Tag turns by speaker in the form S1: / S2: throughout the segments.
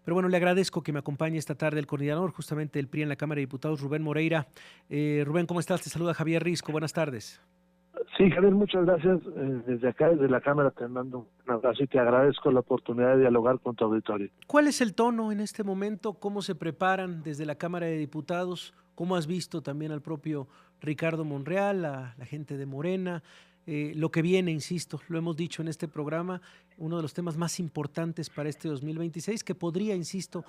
S1: Pero bueno, le agradezco que me acompañe esta tarde el coordinador justamente del PRI en la Cámara de Diputados, Rubén Moreira. Rubén, ¿cómo estás? Te saluda Javier Risco. Buenas tardes.
S2: Sí, Javier, muchas gracias. Desde acá, desde la Cámara, te mando un abrazo y te agradezco la oportunidad de dialogar con tu auditorio.
S1: ¿Cuál es el tono en este momento? ¿Cómo se preparan desde la Cámara de Diputados? ¿Cómo has visto también al propio Ricardo Monreal, a la gente de Morena? Lo que viene, insisto, lo hemos dicho en este programa, uno de los temas más importantes para este 2026, que podría, insisto,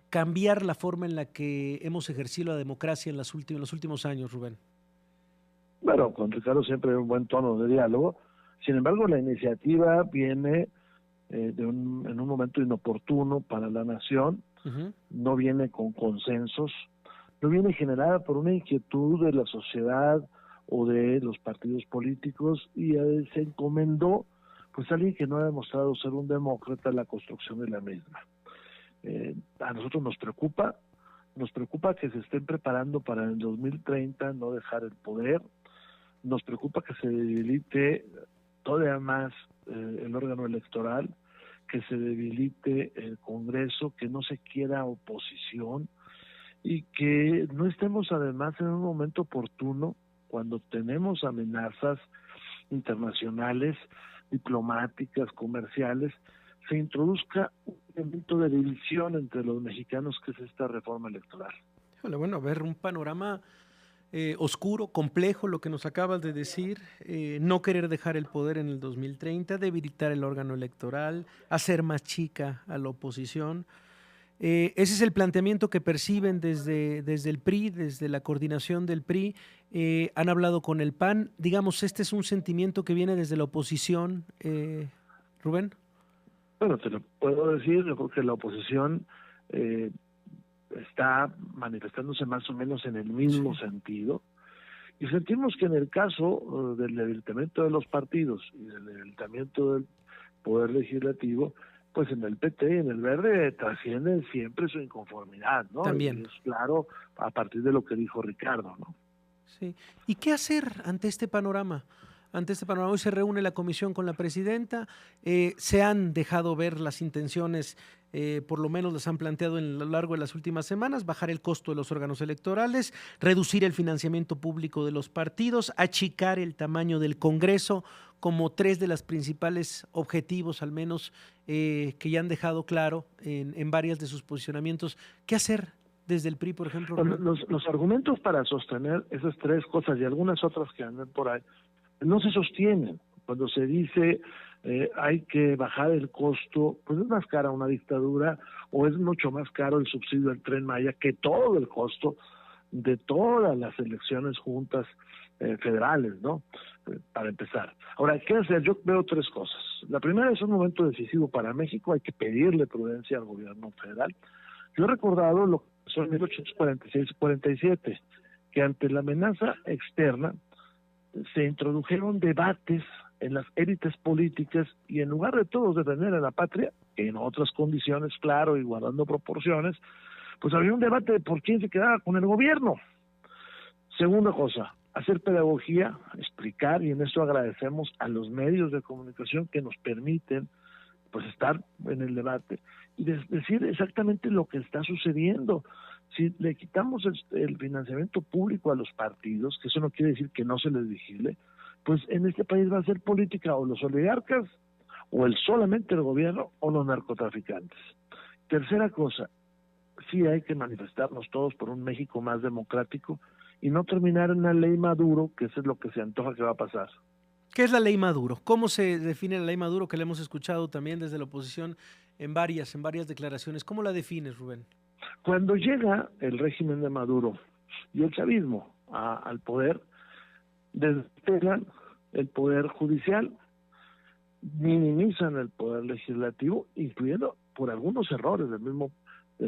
S1: cambiar la forma en la que hemos ejercido la democracia en en los últimos años, Rubén.
S2: Bueno, con Ricardo siempre hay un buen tono de diálogo. Sin embargo, la iniciativa viene en un momento inoportuno para la nación,
S1: Uh-huh.
S2: no viene con consensos, no viene generada por una inquietud de la sociedad o de los partidos políticos y se encomendó pues a alguien que no ha demostrado ser un demócrata la construcción de la misma. A nosotros nos preocupa que se estén preparando para el 2030 no dejar el poder, nos preocupa que se debilite todavía más el órgano electoral, que se debilite el Congreso, que no se quiera oposición y que no estemos además en un momento oportuno cuando tenemos amenazas internacionales, diplomáticas, comerciales, se introduzca un elemento de división entre los mexicanos que es esta reforma electoral.
S1: Bueno, a ver, un panorama oscuro, complejo, lo que nos acabas de decir, no querer dejar el poder en el 2030, debilitar el órgano electoral, hacer más chica a la oposición. Ese es el planteamiento que perciben desde el PRI, desde la coordinación del PRI. Han hablado con el PAN. Digamos, este es un sentimiento que viene desde la oposición, Rubén.
S2: Bueno, te lo puedo decir, yo creo que la oposición está manifestándose más o menos en el mismo sentido. Y sentimos que en el caso del debilitamiento de los partidos y del debilitamiento del Poder Legislativo, pues en el PT y en el Verde trasciende siempre su inconformidad, ¿no?
S1: También.
S2: Y es claro a partir de lo que dijo Ricardo, ¿no?
S1: Sí. ¿Y qué hacer ante este panorama? Ante este panorama, hoy se reúne la comisión con la presidenta, se han dejado ver las intenciones, por lo menos las han planteado a lo largo de las últimas semanas, bajar el costo de los órganos electorales, reducir el financiamiento público de los partidos, achicar el tamaño del Congreso, como tres de los principales objetivos, al menos, que ya han dejado claro en varias de sus posicionamientos. ¿Qué hacer desde el PRI, por ejemplo,
S2: Bueno,
S1: Rubén?
S2: los argumentos para sostener esas tres cosas y algunas otras que andan por ahí no se sostienen. Cuando se dice hay que bajar el costo, pues es más cara una dictadura o es mucho más caro el subsidio al Tren Maya que todo el costo de todas las elecciones juntas federales, ¿no? Para empezar. Ahora, ¿qué hacer? Yo veo tres cosas. La primera es un momento decisivo para México, hay que pedirle prudencia al gobierno federal. Yo he recordado lo que pasó en 1846 y 47, que ante la amenaza externa se introdujeron debates en las élites políticas y en lugar de todos defender a la patria, en otras condiciones, claro, y guardando proporciones, pues había un debate de por quién se quedaba con el gobierno. Segunda cosa, hacer pedagogía, explicar, y en esto agradecemos a los medios de comunicación que nos permiten pues estar en el debate y decir exactamente lo que está sucediendo. Si le quitamos el financiamiento público a los partidos, que eso no quiere decir que no se les vigile, pues en este país va a ser política o los oligarcas, o solamente el gobierno, o los narcotraficantes. Tercera cosa, sí hay que manifestarnos todos por un México más democrático y no terminar en una ley Maduro, que eso es lo que se antoja que va a pasar.
S1: ¿Qué es la ley Maduro? ¿Cómo se define la ley Maduro? Que la hemos escuchado también desde la oposición en varias declaraciones. ¿Cómo la defines, Rubén?
S2: Cuando llega el régimen de Maduro y el chavismo al poder, despegan el poder judicial, minimizan el poder legislativo, incluyendo por algunos errores de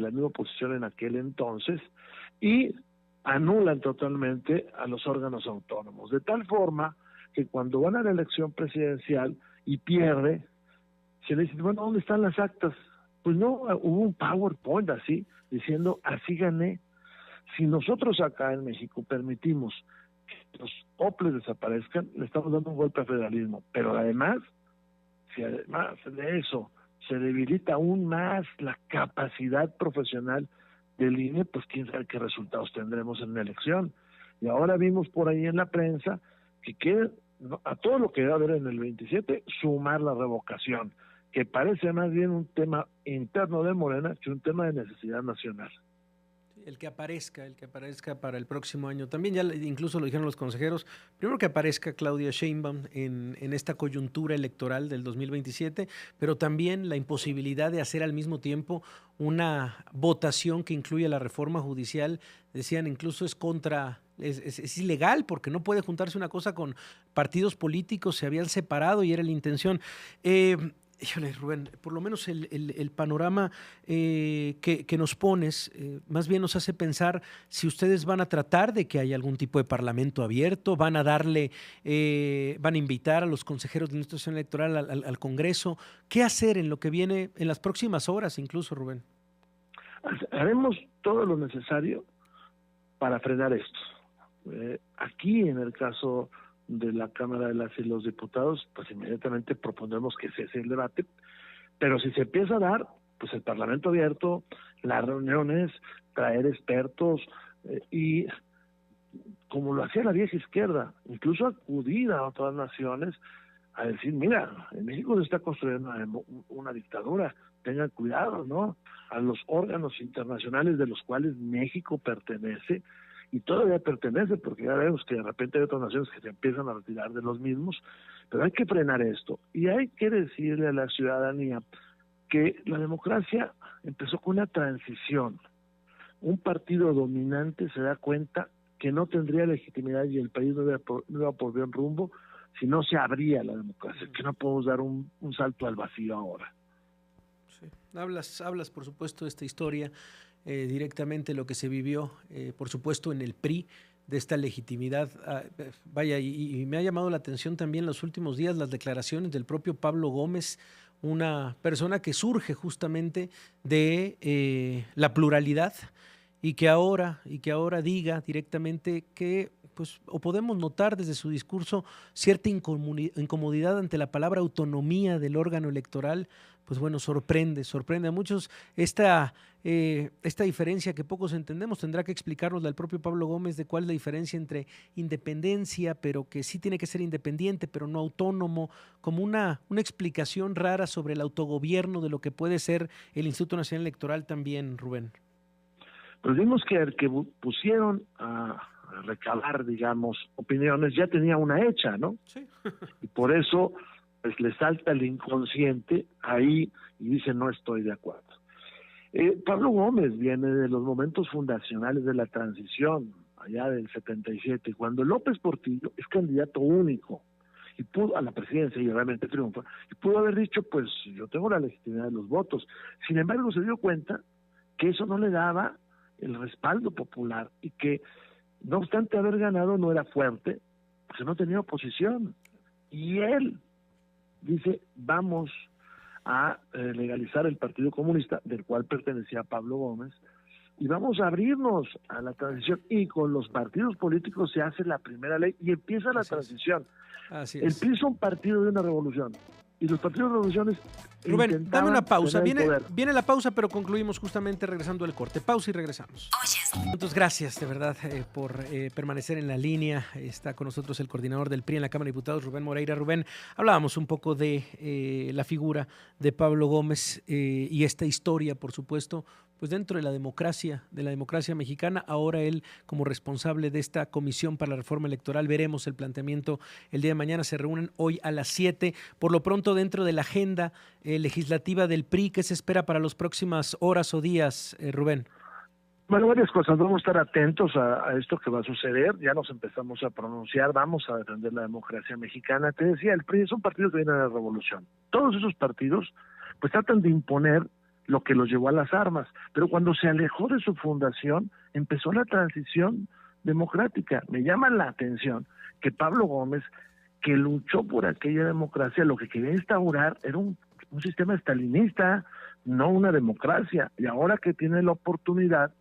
S2: la misma oposición en aquel entonces, y anulan totalmente a los órganos autónomos, de tal forma que cuando van a la elección presidencial y pierde, se le dice, bueno, ¿dónde están las actas? Pues no, hubo un PowerPoint así, diciendo, así gané. Si nosotros acá en México permitimos que los OPLES desaparezcan, le estamos dando un golpe al federalismo. Pero además, si además de eso se debilita aún más la capacidad profesional del INE, pues quién sabe qué resultados tendremos en la elección. Y ahora vimos por ahí en la prensa que quieren, a todo lo que va a haber en el 27, sumar la revocación, que parece más bien un tema interno de Morena que un tema de necesidad nacional.
S1: El que aparezca para el próximo año. También ya incluso lo dijeron los consejeros, primero que aparezca Claudia Sheinbaum en esta coyuntura electoral del 2027, pero también la imposibilidad de hacer al mismo tiempo una votación que incluya la reforma judicial. Decían incluso es ilegal porque no puede juntarse una cosa con partidos políticos, se habían separado y era la intención. Híjole, Rubén, por lo menos el panorama que nos pones, más bien nos hace pensar si ustedes van a tratar de que haya algún tipo de parlamento abierto, van a van a invitar a los consejeros de la institución electoral al Congreso. ¿Qué hacer en lo que viene en las próximas horas incluso, Rubén?
S2: Haremos todo lo necesario para frenar esto. Aquí, en el caso de la Cámara de las y los Diputados, pues inmediatamente propondremos que cese el debate, pero si se empieza a dar, pues el Parlamento abierto, las reuniones, traer expertos y como lo hacía la vieja izquierda, incluso acudir a otras naciones a decir, mira, en México se está construyendo una dictadura, tengan cuidado, ¿no? A los órganos internacionales de los cuales México pertenece, y todavía pertenece, porque ya vemos que de repente hay otras naciones que se empiezan a retirar de los mismos, pero hay que frenar esto, y hay que decirle a la ciudadanía que la democracia empezó con una transición. Un partido dominante se da cuenta que no tendría legitimidad y el país no iba por buen rumbo si no se abría la democracia, que no podemos dar un salto al vacío ahora.
S1: Sí. Hablas, por supuesto, de esta historia, directamente lo que se vivió, por supuesto, en el PRI, de esta legitimidad. Vaya, y me ha llamado la atención también los últimos días las declaraciones del propio Pablo Gómez, una persona que surge justamente de la pluralidad y que ahora diga directamente que, pues, o podemos notar desde su discurso cierta incomodidad ante la palabra autonomía del órgano electoral. Pues bueno, sorprende a muchos esta diferencia que pocos entendemos. Tendrá que explicarnos el propio Pablo Gómez de cuál es la diferencia entre independencia, pero que sí tiene que ser independiente, pero no autónomo, como una explicación rara sobre el autogobierno de lo que puede ser el Instituto Nacional Electoral también, Rubén.
S2: Pues vimos que el que pusieron a recabar, digamos, opiniones ya tenía una hecha, ¿no?
S1: Sí.
S2: Y por eso pues le salta el inconsciente ahí y dice no estoy de acuerdo. Pablo Gómez viene de los momentos fundacionales de la transición, allá del 77, cuando López Portillo es candidato único y pudo a la presidencia y realmente triunfa, y pudo haber dicho, pues yo tengo la legitimidad de los votos. Sin embargo, se dio cuenta que eso no le daba el respaldo popular y que, no obstante haber ganado, no era fuerte, porque no tenía oposición. Y él dice, vamos a legalizar el Partido Comunista, del cual pertenecía Pablo Gómez, y vamos a abrirnos a la transición, y con los partidos políticos se hace la primera ley y empieza la transición.
S1: Así
S2: es. El PRI es un partido de una revolución, y los partidos de revoluciones...
S1: Rubén, dame una pausa. Viene la pausa, pero concluimos justamente regresando al corte. Pausa y regresamos. Muchas gracias, de verdad, por permanecer en la línea. Está con nosotros el coordinador del PRI en la Cámara de Diputados, Rubén Moreira. Rubén, hablábamos un poco de la figura de Pablo Gómez y esta historia, por supuesto, pues dentro de la democracia mexicana. Ahora él, como responsable de esta comisión para la reforma electoral, veremos el planteamiento el día de mañana. Se reúnen hoy a las 7. Por lo pronto, dentro de la agenda legislativa del PRI, ¿qué se espera para las próximas horas o días, Rubén?
S2: Bueno, varias cosas. Vamos a estar atentos a esto que va a suceder. Ya nos empezamos a pronunciar, vamos a defender la democracia mexicana. Te decía, el PRI es un partido que viene de la revolución. Todos esos partidos pues tratan de imponer lo que los llevó a las armas, pero cuando se alejó de su fundación, empezó la transición democrática. Me llama la atención que Pablo Gómez, que luchó por aquella democracia, lo que quería instaurar era un sistema estalinista, no una democracia, y ahora que tiene la oportunidad,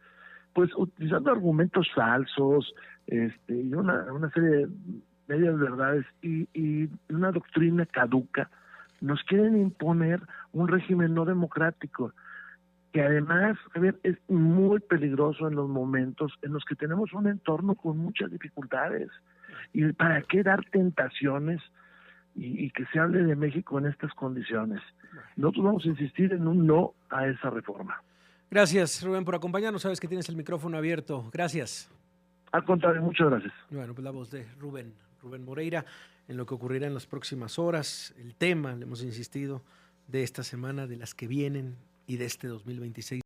S2: pues utilizando argumentos falsos, y una serie de medias verdades y una doctrina caduca, nos quieren imponer un régimen no democrático, que además, Javier, es muy peligroso en los momentos en los que tenemos un entorno con muchas dificultades. ¿Y para qué dar tentaciones y que se hable de México en estas condiciones? Nosotros vamos a insistir en un no a esa reforma.
S1: Gracias, Rubén, por acompañarnos. Sabes que tienes el micrófono abierto. Gracias.
S2: Al contrario, muchas gracias.
S1: Bueno, pues la voz de Rubén Moreira en lo que ocurrirá en las próximas horas. El tema, le hemos insistido, de esta semana, de las que vienen y de este 2026.